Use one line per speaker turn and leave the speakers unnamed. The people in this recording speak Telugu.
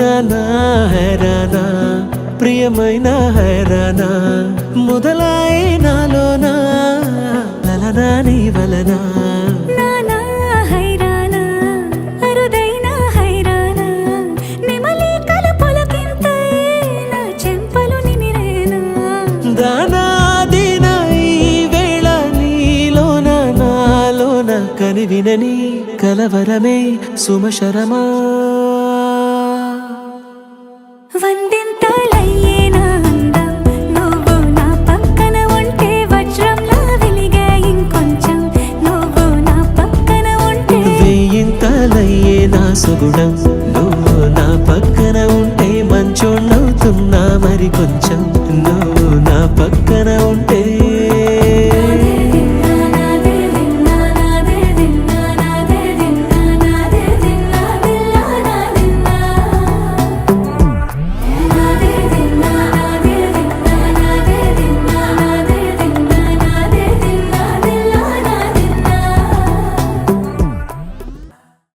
నానా హైరానా ప్రియమైన హైరానా మొదలాయి నాలోనా లలనా నీ వలనా
నానా హైరానా అరుదైన హైరానా నిమలి కలుపులకింతై నా చెంపలు నిమిరేనా
దానా దినా ఈ వేళ నీలోన నాలోన కనివినని కలవరమే సుమశరమా
వందింతలయ్యే నా అందం నువ్వు నా పక్కన ఉంటే వజ్రంలా వెలిగే ఇంకొంచెం నువ్వు నా పక్కన ఉంటే
వేయింతలయ్యే నా సుగుణం